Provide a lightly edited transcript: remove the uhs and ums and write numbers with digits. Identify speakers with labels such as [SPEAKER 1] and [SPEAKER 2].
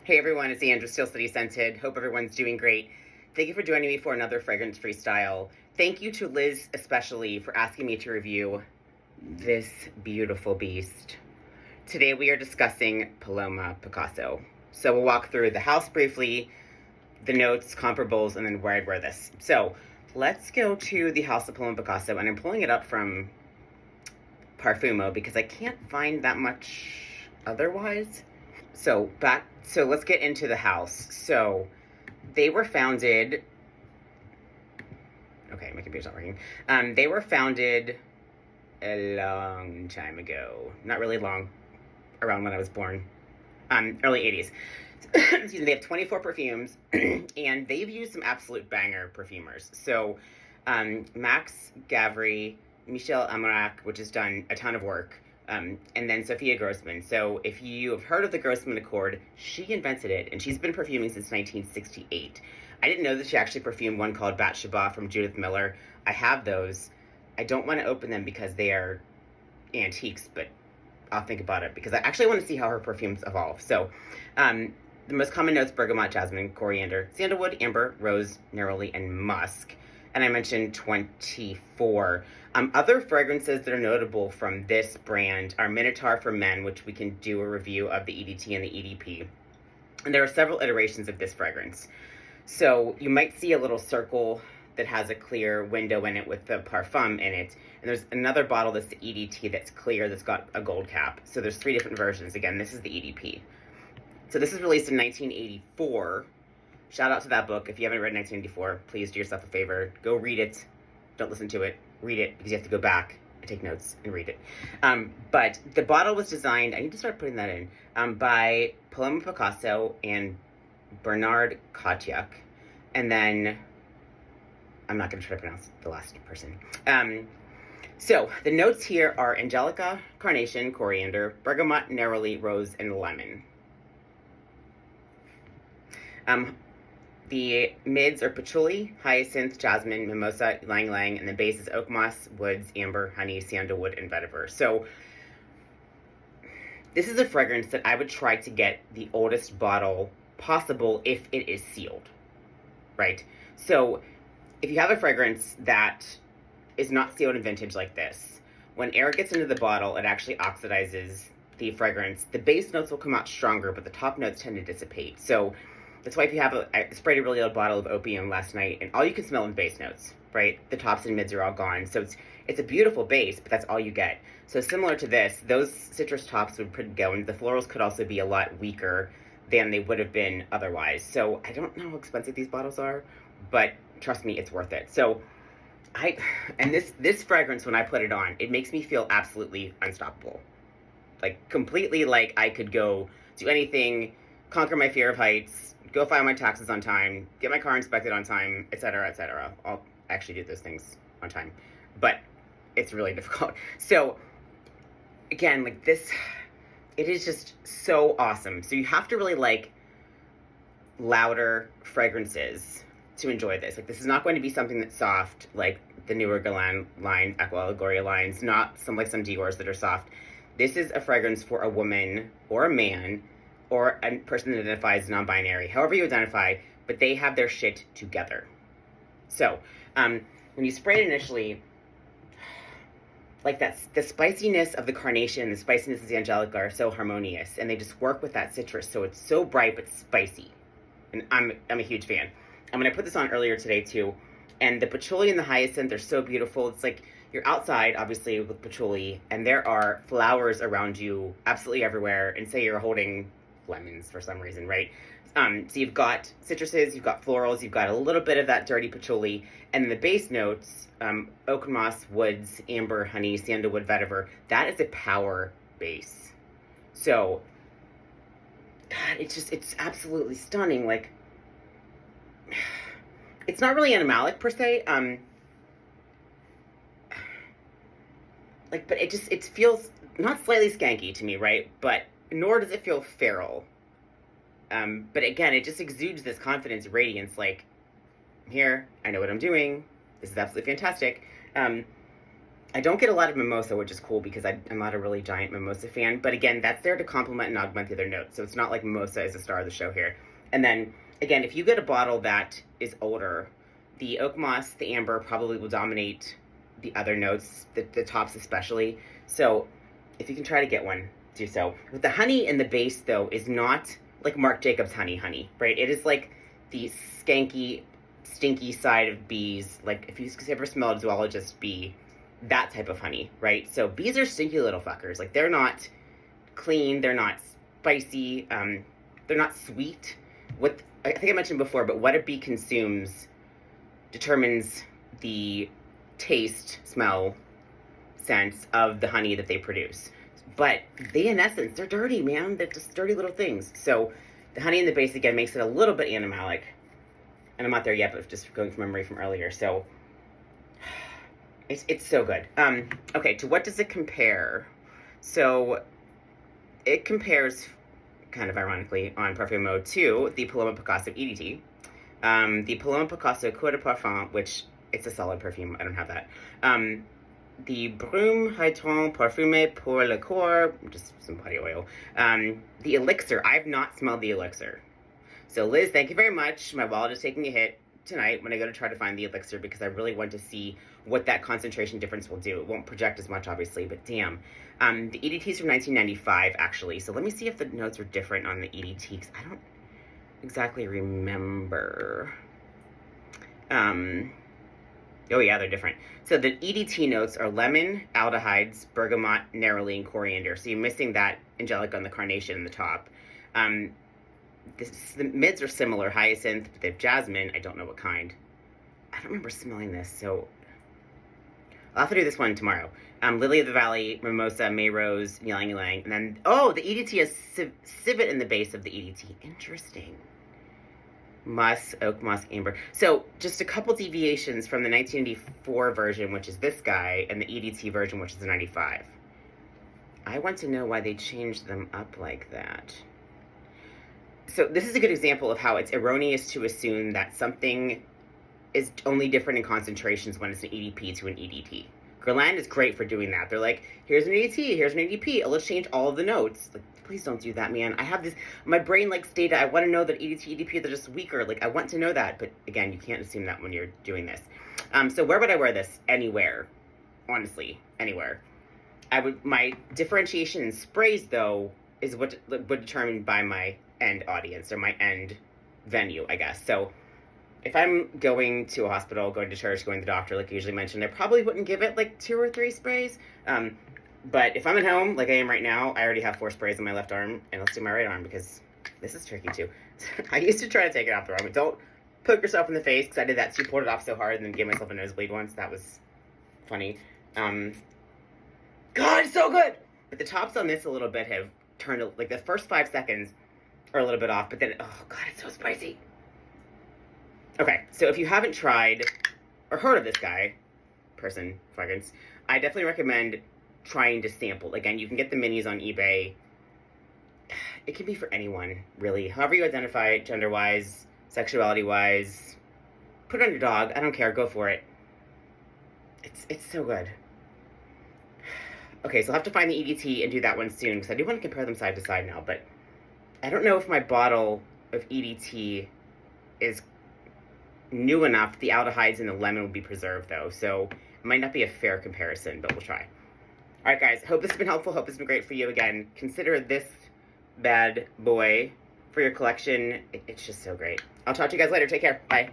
[SPEAKER 1] Hey everyone, it's Andrew, Still City Scented. Hope everyone's doing great. Thank you for joining me for another fragrance freestyle. Thank you to Liz especially for asking me to review this beautiful beast. Today we are discussing Paloma Picasso. So we'll walk through the house briefly, the notes, comparables, and then where I'd wear this. So let's go to the house of Paloma Picasso, and I'm pulling it up from Perfumer because I can't find that much otherwise. So let's get into the house. So they were founded, okay, my computer's not working. They were founded a long time ago. Not really long, around when I was born. Early 80s. Excuse me, they have 24 perfumes, and they've used some absolute banger perfumers. So Max Gavry, Michel Amarac, which has done a ton of work, and then Sophia Grossman. So if you have heard of the Grossman Accord, she invented it, and she's been perfuming since 1968. I didn't know that she actually perfumed one called Bat Shabbat from Judith Miller. I have those. I don't want to open them because they are antiques, but I'll think about it because I actually want to see how her perfumes evolve. So the most common notes: bergamot, jasmine, coriander, sandalwood, amber, rose, neroli, and musk. And I mentioned 24. Other fragrances that are notable from this brand are Minotaur for men, which we can do a review of the EDT and the EDP. And there are several iterations of this fragrance. So you might see a little circle that has a clear window in it with the parfum in it. And there's another bottle that's the EDT that's clear that's got a gold cap. So there's 3 different versions. Again, this is the EDP. So this was released in 1984. Shout out to that book. If you haven't read 1984, please do yourself a favor. Go read it. Don't listen to it. Read it, because you have to go back and take notes and read it. But the bottle was designed, I need to start putting that in, by Paloma Picasso and Bernard Kotyak. And then, I'm not going to try to pronounce the last person. So the notes here are Angelica, carnation, coriander, bergamot, neroli, rose, and lemon. The mids are patchouli, hyacinth, jasmine, mimosa, Ylang-Ylang, and the base is oakmoss, woods, amber, honey, sandalwood, and vetiver. So this is a fragrance that I would try to get the oldest bottle possible if it is sealed, right? So if you have a fragrance that is not sealed in vintage like this, when air gets into the bottle, it actually oxidizes the fragrance. The base notes will come out stronger, but the top notes tend to dissipate. So that's why if you have I sprayed a really old bottle of opium last night, and all you can smell is base notes, right? The tops and mids are all gone. So it's a beautiful base, but that's all you get. So similar to this, those citrus tops would go, and the florals could also be a lot weaker than they would have been otherwise. So I don't know how expensive these bottles are, but trust me, it's worth it. So this fragrance, when I put it on, it makes me feel absolutely unstoppable. Like completely like I could go do anything, conquer my fear of heights, go file my taxes on time, get my car inspected on time, etc., etc. I'll actually do those things on time, but it's really difficult. So again, like this, it is just so awesome. So you have to really like louder fragrances to enjoy this. Like this is not going to be something that's soft like the newer Guerlain line, Aqua Allegoria lines, not some Dior's that are soft. This is a fragrance for a woman or a man or a person that identifies non-binary, however you identify, but they have their shit together. So when you spray it initially, like the spiciness of the carnation and the spiciness of the Angelica are so harmonious, and they just work with that citrus, so it's so bright but spicy. And I'm a huge fan. I'm gonna put this on earlier today too, and the patchouli and the hyacinth are so beautiful. It's like you're outside, obviously, with patchouli, and there are flowers around you absolutely everywhere, and say you're holding lemons for some reason, right? So you've got citruses, you've got florals, you've got a little bit of that dirty patchouli, and the base notes, oakmoss, woods, amber, honey, sandalwood, vetiver, that is a power base. So, God, it's absolutely stunning. Like, it's not really animalic per se, but it feels not slightly skanky to me, right? But nor does it feel feral. But again, it just exudes this confidence, radiance, like, here, I know what I'm doing. This is absolutely fantastic. I don't get a lot of Mimosa, which is cool because I'm not a really giant Mimosa fan. But again, that's there to complement and augment the other notes. So it's not like Mimosa is the star of the show here. And then, again, if you get a bottle that is older, the Oakmoss, the Amber probably will dominate the other notes, the tops especially. So if you can try to get one, do so. With the honey in the base, though, is not like Marc Jacobs honey, right? It is like the skanky, stinky side of bees. Like if you ever smelled a zoologist bee, that type of honey, right? So bees are stinky little fuckers. Like they're not clean, they're not spicy, they're not sweet. What I think I mentioned before, but what a bee consumes determines the taste, smell, sense of the honey that they produce. But they, in essence, they're dirty, man. They're just dirty little things. So the honey in the base, again, makes it a little bit animalic. And I'm not there yet, but just going from memory from earlier. So it's so good. Okay, to what does it compare? So it compares, kind of ironically, on Perfumer to the Paloma Picasso EDT. The Paloma Picasso Eau de Parfum, which it's a solid perfume. I don't have that. The Brume Hyton Parfumé pour le Corps, just some body oil. The Elixir. I've not smelled the Elixir. So Liz, thank you very much. My wallet is taking a hit tonight when I go to try to find the Elixir because I really want to see what that concentration difference will do. It won't project as much, obviously, but damn. The EDT is from 1995, actually. So let me see if the notes are different on the EDT because I don't exactly remember. Oh yeah, they're different. So the EDT notes are lemon, aldehydes, bergamot, neroli, and coriander. So you're missing that Angelica and the carnation in the top. The mids are similar, hyacinth, but they have jasmine. I don't know what kind. I don't remember smelling this, so I'll have to do this one tomorrow. Lily of the Valley, Mimosa, May Rose, Ylang-Ylang, and then, oh, the EDT has civet in the base of the EDT. Interesting. Musk, Oakmoss, Amber. So just a couple deviations from the 1984 version, which is this guy, and the EDT version, which is the 95. I want to know why they changed them up like that. So this is a good example of how it's erroneous to assume that something is only different in concentrations when it's an EDP to an EDT. Guerlain is great for doing that. They're like, here's an EDT, here's an EDP. Oh, let's change all of the notes. Like, please don't do that, man. I have this, my brain likes data. I want to know that EDT, EDP, they're just weaker. Like, I want to know that. But again, you can't assume that when you're doing this. So where would I wear this? Anywhere. Honestly, anywhere. My differentiation in sprays, though, is what would determined by my end audience or my end venue, I guess. So if I'm going to a hospital, going to church, going to the doctor, like I usually mentioned, I probably wouldn't give it like 2 or 3 sprays. But if I'm at home, like I am right now, I already have 4 sprays on my left arm, and let's do my right arm because this is tricky too. I used to try to take it off the arm, but don't poke yourself in the face because I did that. So you pulled it off so hard and then gave myself a nosebleed once. That was funny. God, it's so good. But the tops on this a little bit have turned, like the first 5 seconds are a little bit off, but then, oh God, it's so spicy. Okay, so if you haven't tried or heard of this guy, fragrance, I definitely recommend trying to sample. Again, you can get the minis on eBay. It can be for anyone, really. However you identify, gender-wise, sexuality-wise. Put it on your dog. I don't care. Go for it. It's so good. Okay, so I'll have to find the EDT and do that one soon, because I do want to compare them side to side now, but I don't know if my bottle of EDT is new enough. The aldehydes and the lemon will be preserved, though, so it might not be a fair comparison, but we'll try. All right, guys, hope this has been helpful. Hope this has been great for you. Again, consider this bad boy for your collection. It's just so great. I'll talk to you guys later. Take care. Bye.